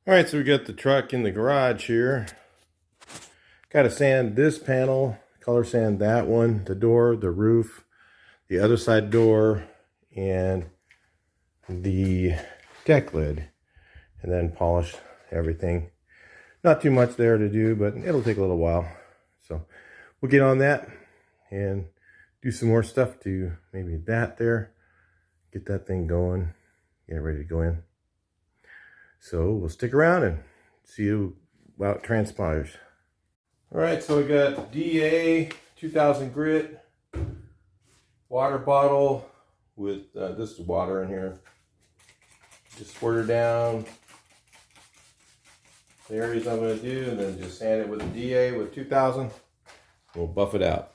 All right, so we got the truck in the garage here. Got to sand this panel, color sand that one, the door, the roof, the other side door, and the deck lid, and then polish everything. Not too much there to do, but it'll take a little while. So we'll get on that and do some more stuff to maybe that there, get that thing going, get it ready to go in. So we'll stick around and see how it transpires. All right, so we got DA 2000 grit, water bottle with this is water in here. Just squirt her down the areas I'm going to do, and then just sand it with a DA with 2000. We'll buff it out.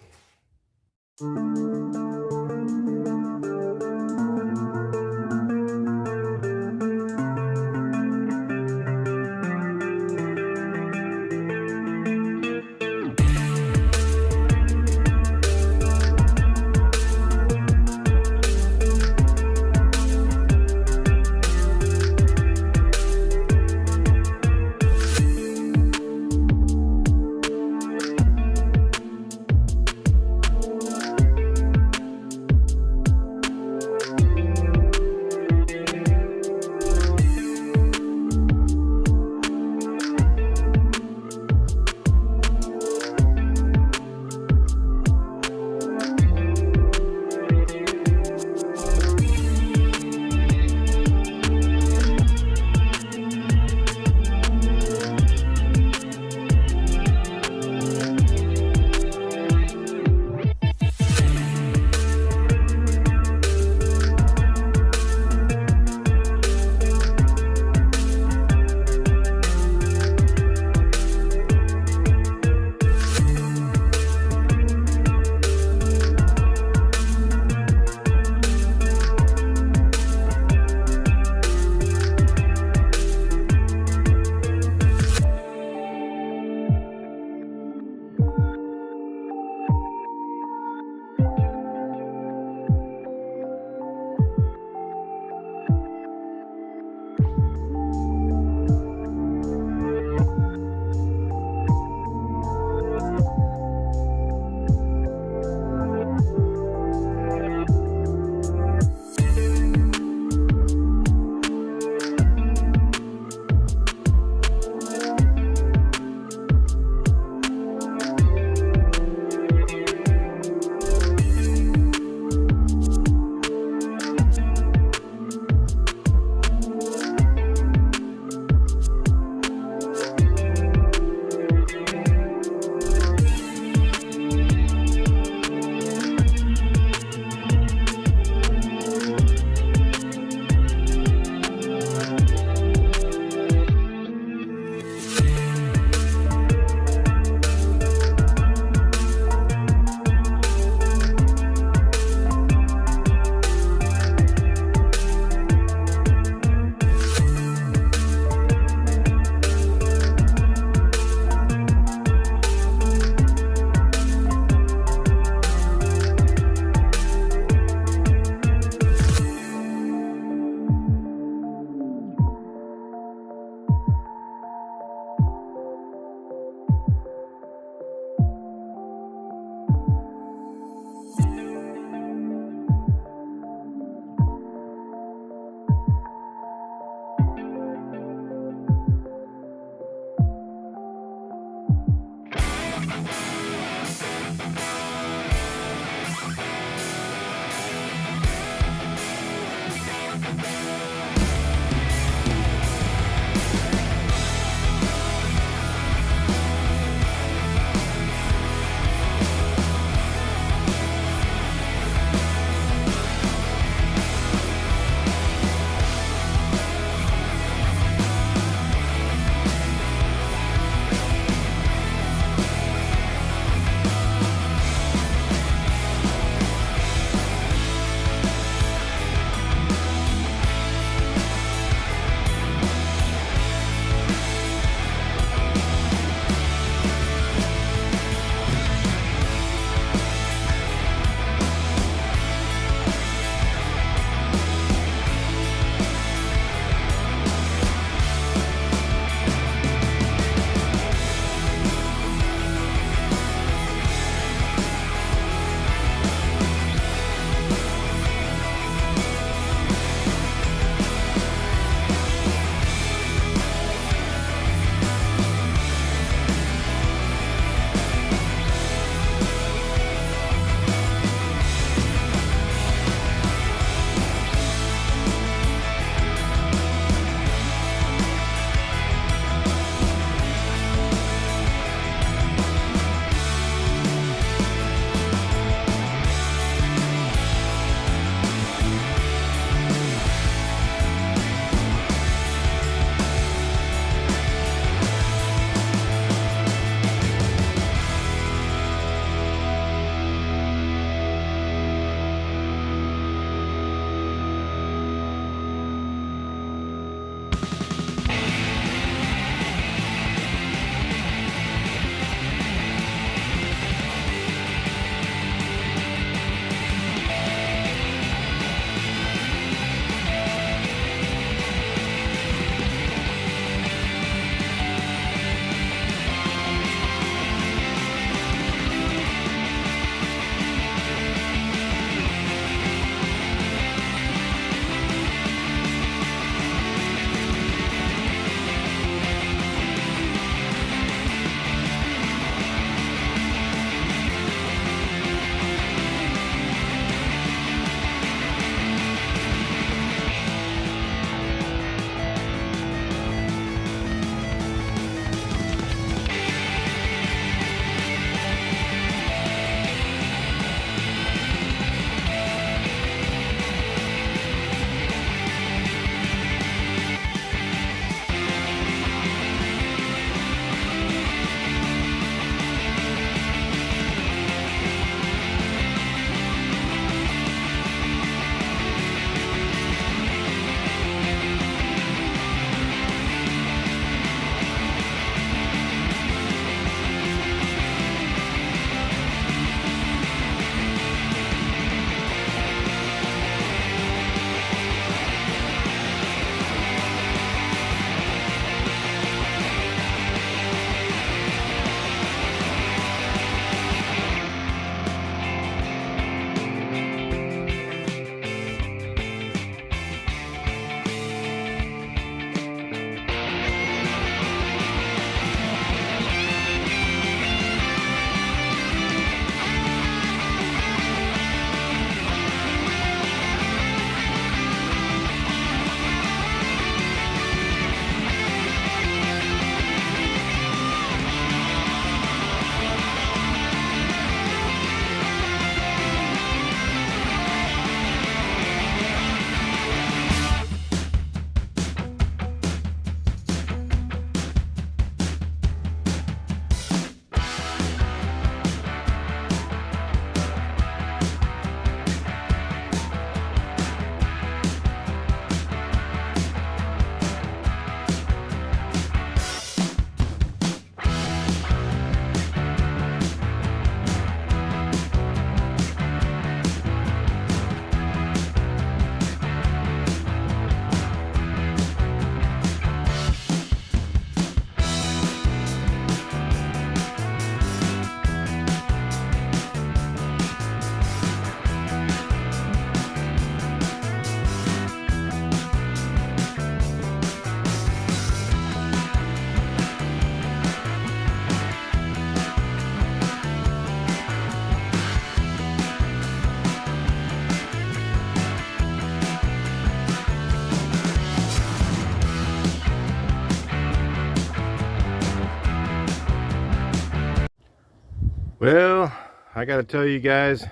Well, I gotta tell you guys,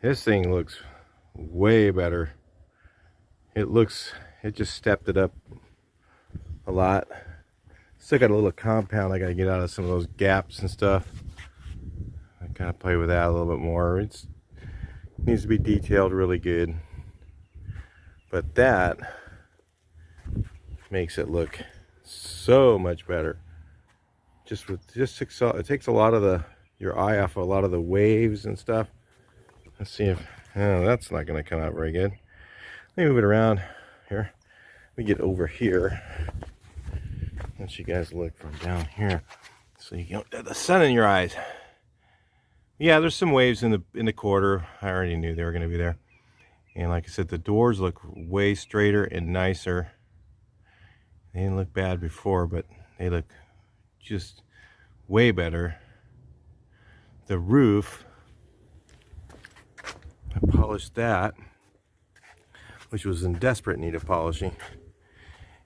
this thing looks way better. It just stepped it up a lot. Still got a little compound I gotta get out of some of those gaps and stuff. I kind of play with that a little bit more. It needs to be detailed really good. But that makes it look so much better. It takes a lot of your eye off a lot of the waves and stuff. Let's see if that's not going to come out very good. Let me move it around here. Let me get over here. Let you guys look from down here, so you don't get the sun in your eyes. Yeah, there's some waves in the quarter. I already knew they were going to be there. And like I said, the doors look way straighter and nicer. They didn't look bad before, but they look just way better. The roof, I polished that, which was in desperate need of polishing.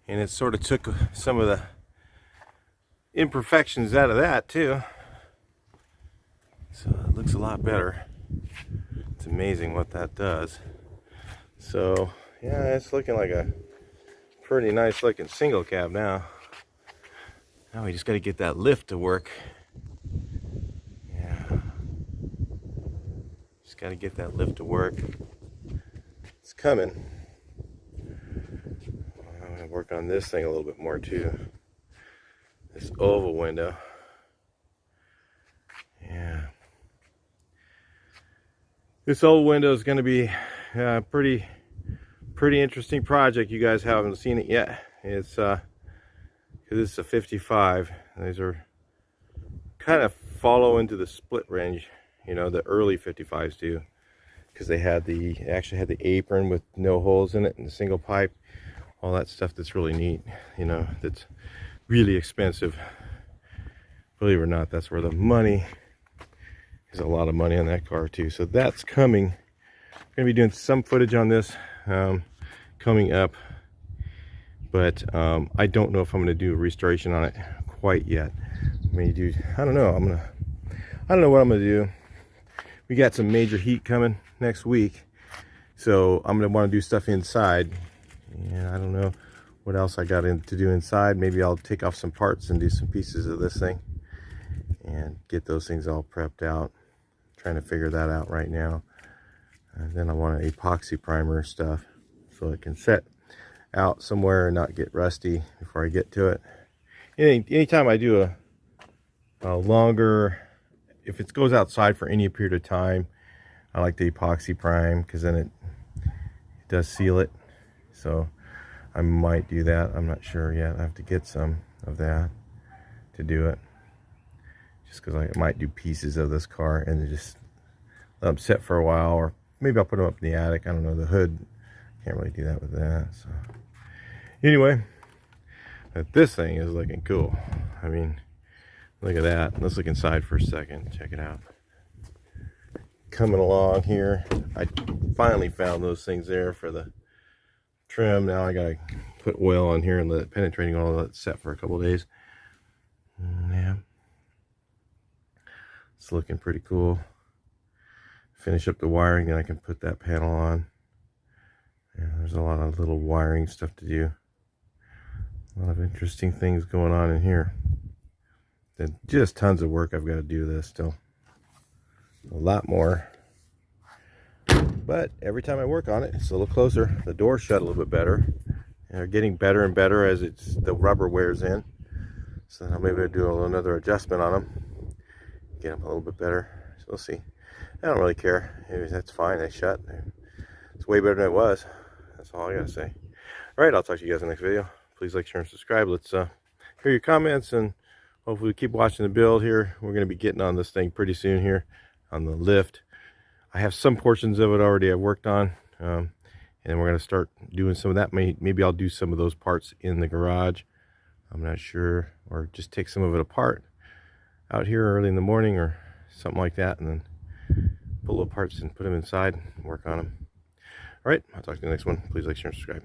And it sort of took some of the imperfections out of that too. So it looks a lot better. It's amazing what that does. So yeah, it's looking like a pretty nice looking single cab now. Now we just got to get that lift to work. Yeah, just got to get that lift to work. It's coming. I'm going to work on this thing a little bit more too. This oval window. Yeah. This oval window is going to be a pretty interesting project. You guys haven't seen it yet. It's because it's a 55. These are kind of follow into the split range, you know, the early 55s do, because they actually had the apron with no holes in it and the single pipe, all that stuff. That's really neat, you know, that's really expensive. Believe it or not, that's where the money is. A lot of money on that car too. So that's coming. I'm gonna be doing some footage on this coming up, but I don't know if I'm gonna do a restoration on it quite yet. I mean, I don't know. I don't know what I'm gonna do. We got some major heat coming next week, so I'm gonna want to do stuff inside. And I don't know what else I got to do inside. Maybe I'll take off some parts and do some pieces of this thing and get those things all prepped out. Trying to figure that out right now. And then I want an epoxy primer stuff so it can set out somewhere and not get rusty before I get to it. Anytime I do a longer, if it goes outside for any period of time, I like the epoxy prime, because then it does seal it. So I might do that. I'm not sure yet. I have to get some of that to do it, just because I might do pieces of this car and just let them sit for a while, or maybe I'll put them up in the attic. I don't know. The hood, can't really do that with that. So anyway, this thing is looking cool. I mean, look at that. Let's look inside for a second. Check it out. Coming along here, I finally found those things there for the trim. Now I gotta put oil on here and let it penetrating oil, let it set for a couple of days. Yeah, it's looking pretty cool. Finish up the wiring, then I can put that panel on. Yeah, there's a lot of little wiring stuff to do. A lot of interesting things going on in here. There's just tons of work I've got to do this still. A lot more. But every time I work on it, it's a little closer. The doors shut a little bit better. And they're getting better and better as the rubber wears in. So then I'll maybe do another adjustment on them. Get them a little bit better. So we'll see. I don't really care. That's fine. They shut. It's way better than it was. That's all I gotta say. All right, I'll talk to you guys in the next video. Please like, share, and subscribe. Let's hear your comments, and hopefully keep watching the build here. We're going to be getting on this thing pretty soon here on the lift. I have some portions of it already I've worked on, and we're going to start doing some of that. Maybe I'll do some of those parts in the garage. I'm not sure, or just take some of it apart out here early in the morning or something like that, and then pull little parts and put them inside and work on them. All right, I'll talk to you in the next one. Please like, share, and subscribe.